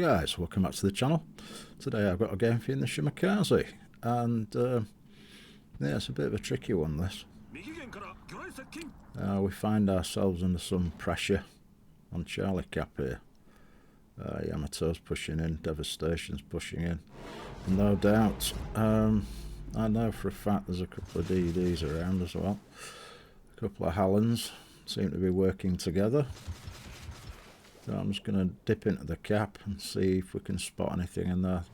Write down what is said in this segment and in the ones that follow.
Hi guys, welcome back to the channel. Today I've got a game for you in the Shimakaze, and yeah, it's a bit of a tricky one this. We find ourselves under some pressure on Charlie Cap here. Yamato's pushing in, Devastation's pushing in. No doubt, I know for a fact there's a couple of DDs around as well. A couple of Hallens seem to be working together. So I'm just going to dip into the cap and see if we can spot anything in there.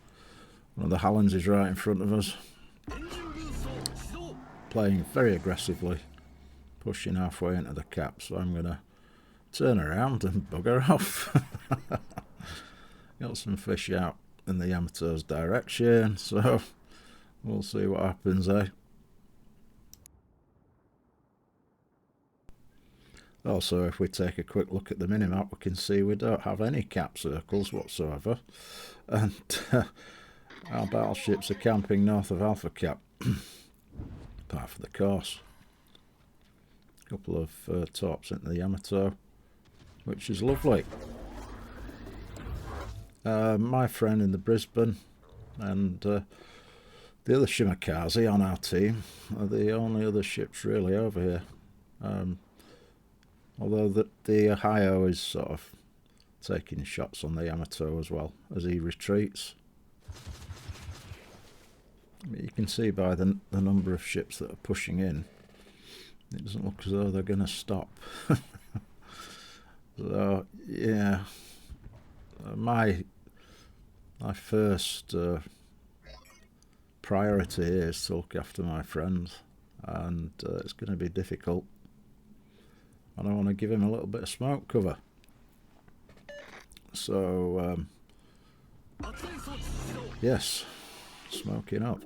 One of the Hallens is right in front of us. Playing very aggressively. Pushing halfway into the cap, so I'm going to turn around and bugger off. Got some fish out in the Yamato's direction, so we'll see what happens, eh? Also, if we take a quick look at the minimap, we can see we don't have any cap circles whatsoever, and our battleships are camping north of Alpha Cap, apart from the course. A couple of tops into the Yamato, which is lovely. My friend in the Brisbane and the other Shimakaze on our team are the only other ships really over here. Although the Ohio is sort of taking shots on the Yamato as well as he retreats. You can see by the number of ships that are pushing in, it doesn't look as though they're going to stop. So yeah, my first priority is to look after my friend, and it's going to be difficult. And I want to give him a little bit of smoke cover. So, yes, smoking up.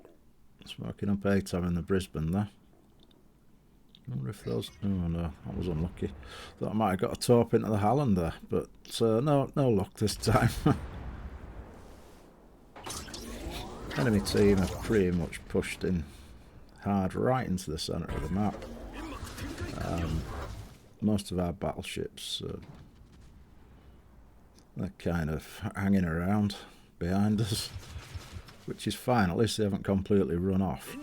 Smoking up 8 I'm in the Brisbane there. I wonder if those... Oh no, I was unlucky. Thought I might have got a torp into the Halland there, but no luck this time. Enemy team have pretty much pushed in hard right into the centre of the map. Most of our battleships, they're kind of hanging around behind us, which is fine, at least they haven't completely run off.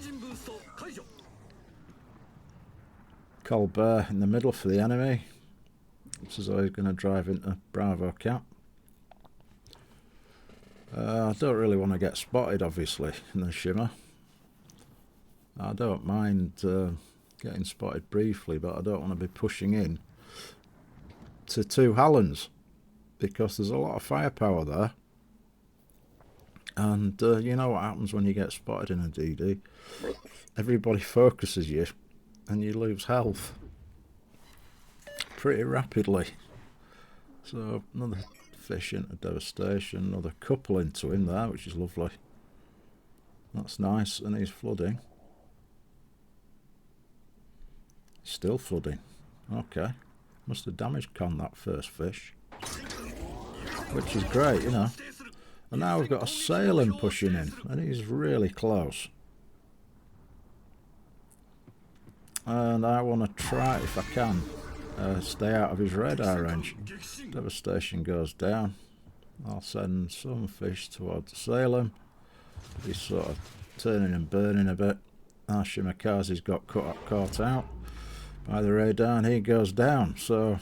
Colbert in the middle for the enemy. Looks as though he's going to drive into Bravo Cap. I don't really want to get spotted, obviously, in the Shima. I don't mind getting spotted briefly, but I don't want to be pushing in to 2 Hallens, because there's a lot of firepower there, and you know what happens when you get spotted in a DD. Everybody focuses you and you lose health pretty rapidly. So another fish into Devastation, another couple into him there, which is lovely. That's nice, and he's flooding. Still flooding. Okay. Must have damaged con that first fish. Which is great, you know. And now we've got a sailing pushing in, and he's really close. And I want to try, if I can, stay out of his radar range. Devastation goes down. I'll send some fish towards the Salem. He's sort of turning and burning a bit. Our Shimakaze's got caught out by the radar, and he goes down. So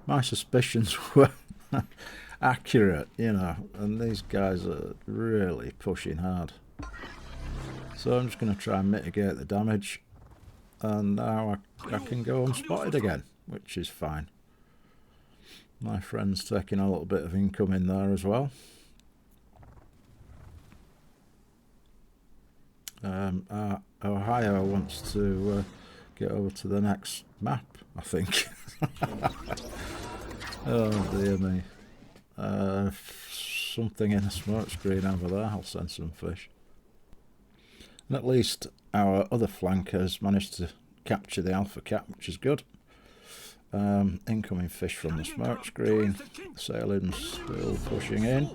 my suspicions were accurate, you know, and these guys are really pushing hard. So I'm just going to try and mitigate the damage, and now I can go unspotted again, which is fine. My friend's taking a little bit of income in there as well. Ohio wants to get over to the next map, I think. Oh dear me. Something in a smoke screen over there. I'll send some fish. And at least our other flankers managed to capture the Alpha Cap, which is good. Incoming fish from the smoke screen. Sailing's still pushing in.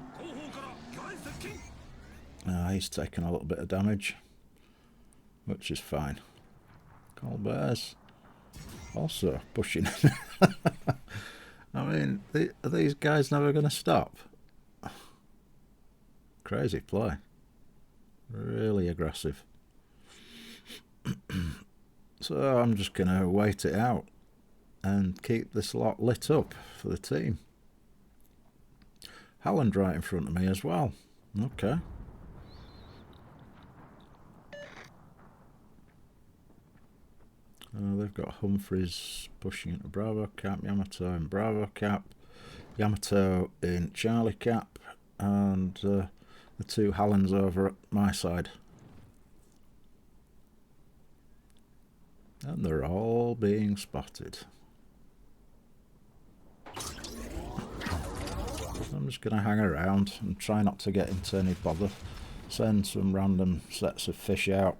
He's taken a little bit of damage, which is fine. Colbert's also pushing. I mean, are these guys never going to stop? Crazy play. Really aggressive. So I'm just going to wait it out and keep this lot lit up for the team. Holland right in front of me as well. Okay. They've got Humphreys pushing into Bravo Cap, Yamato in Bravo Cap, Yamato in Charlie Cap, and the two Hallands over at my side. And they're all being spotted. I'm just going to hang around and try not to get into any bother. Send some random sets of fish out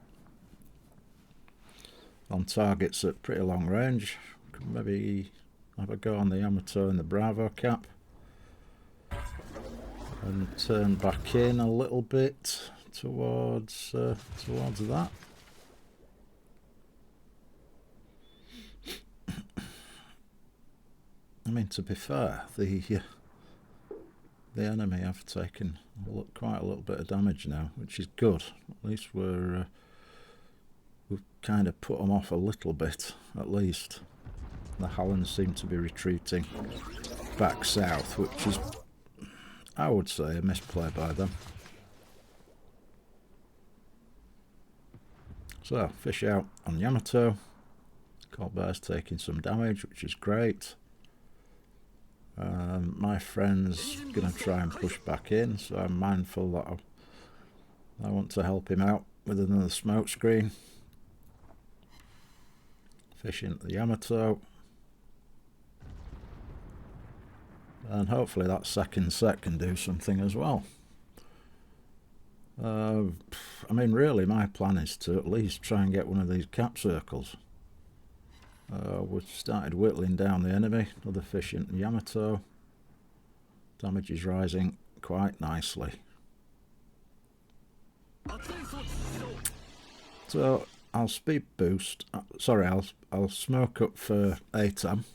on targets at pretty long range. Could maybe have a go on the Yamato and the Bravo Cap. And turn back in a little bit towards that. I mean, to be fair, the enemy have taken quite a little bit of damage now, which is good. At least we've kind of put them off a little bit, at least. The Hallands seem to be retreating back south, which is, I would say, a misplay by them. So, fish out on Yamato. Colbert's taking some damage, which is great. My friend's going to try and push back in, so I'm mindful that I want to help him out with another smoke screen. Fishing at the Yamato. And hopefully that second set can do something as well. I mean, really, my plan is to at least try and get one of these cap circles. We've started whittling down the enemy. Another fish in Yamato. Damage is rising quite nicely. So I'll speed boost. Sorry, I'll smoke up for Atam,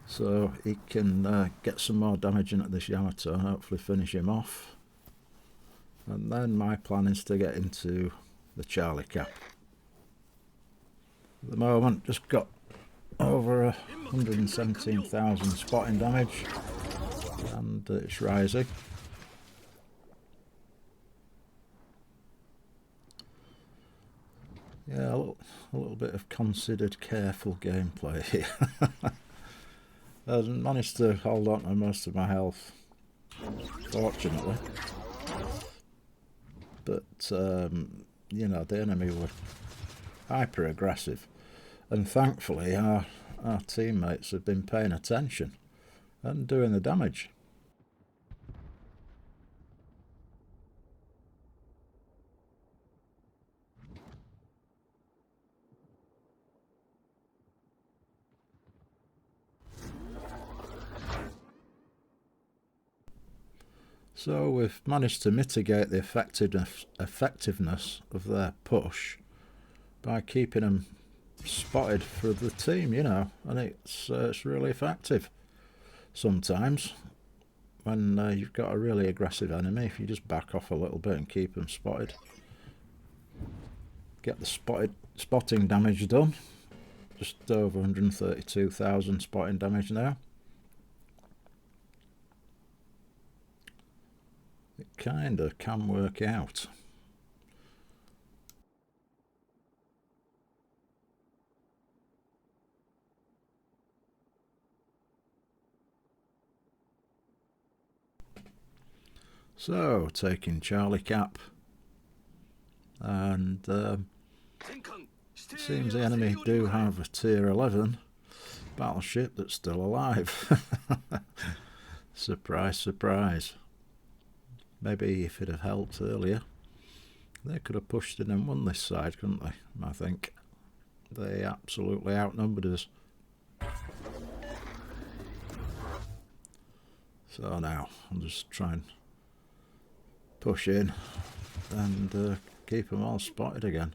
so he can get some more damage into this Yamato and hopefully finish him off. And then my plan is to get into the Charlie Cap. At the moment, just got over 117,000 spotting damage, and it's rising. Yeah, a little bit of considered, careful gameplay here. I managed to hold on to most of my health, fortunately. But, you know, the enemy were hyper aggressive, and thankfully our teammates have been paying attention and doing the damage. So we've managed to mitigate the effectiveness of their push by keeping them spotted for the team, you know, and it's really effective. Sometimes when you've got a really aggressive enemy, if you just back off a little bit and keep them spotted, get the spotting damage done. Just over 132,000 spotting damage now. It kinda can work out. So, taking Charlie Cap, and it seems the enemy do have a tier 11 battleship that's still alive. Surprise, surprise. Maybe if it had helped earlier, they could have pushed in and won this side, couldn't they? I think they absolutely outnumbered us. So now I'll just try and push in and keep them all spotted again.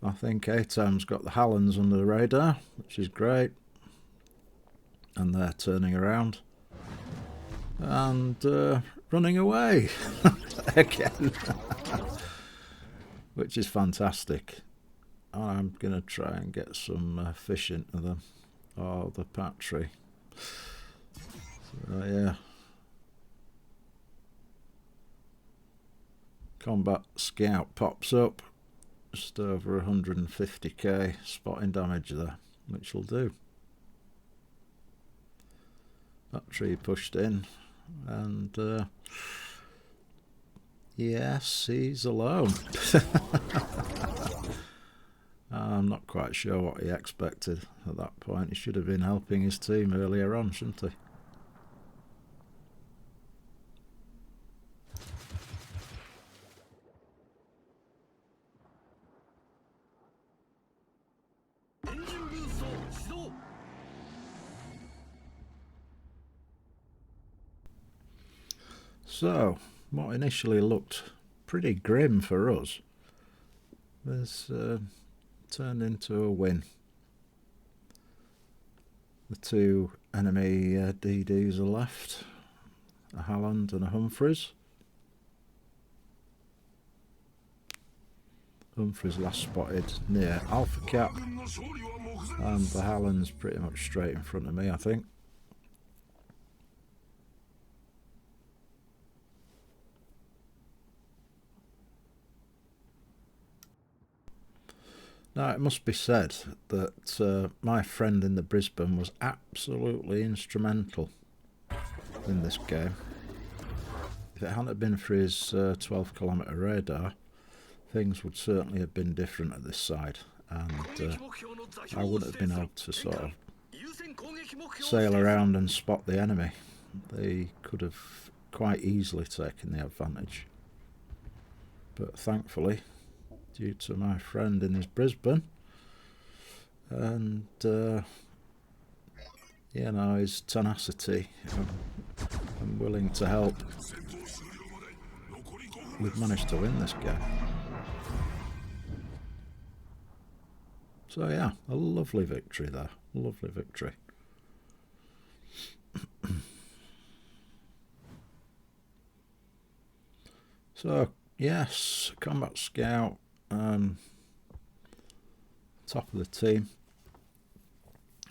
I think Atam's got the Hallands under the radar, which is great. and they're turning around and running away again, which is fantastic. I'm going to try and get some fish into them, or the battery. So yeah, Combat Scout pops up, just over 150k spotting damage there, which will do. Battery pushed in, and yes, he's alone. I'm not quite sure what he expected at that point. He should have been helping his team earlier on, shouldn't he? So, what initially looked pretty grim for us has turned into a win. The two enemy DDs are left, a Halland and a Humphreys. Humphreys last spotted near Alpha Cap, and the Halland's pretty much straight in front of me, I think. Now, it must be said that my friend in the Brisbane was absolutely instrumental in this game. If it hadn't been for his 12-kilometre radar, things would certainly have been different at this side, and I wouldn't have been able to sort of sail around and spot the enemy. They could have quite easily taken the advantage. But thankfully, due to my friend in his Brisbane and you know, his tenacity and willing to help, we've managed to win this game. So yeah, a lovely victory there, lovely victory. So yes, Combat Scout, top of the team,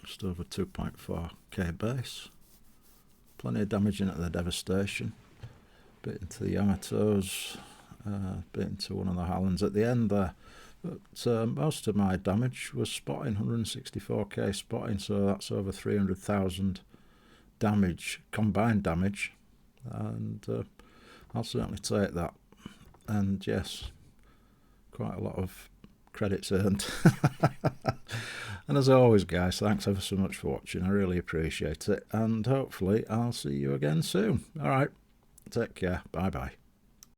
just over 2.4k base, plenty of damage into the Devastation, bit into the Yamatos, bit into one of the Hallands at the end there, but most of my damage was spotting, 164k spotting, so that's over 300,000 damage, combined damage, and I'll certainly take that. And yes, quite a lot of credits earned. And as always, guys, thanks ever so much for watching. I really appreciate it, and hopefully I'll see you again soon. All right, take care. Bye bye.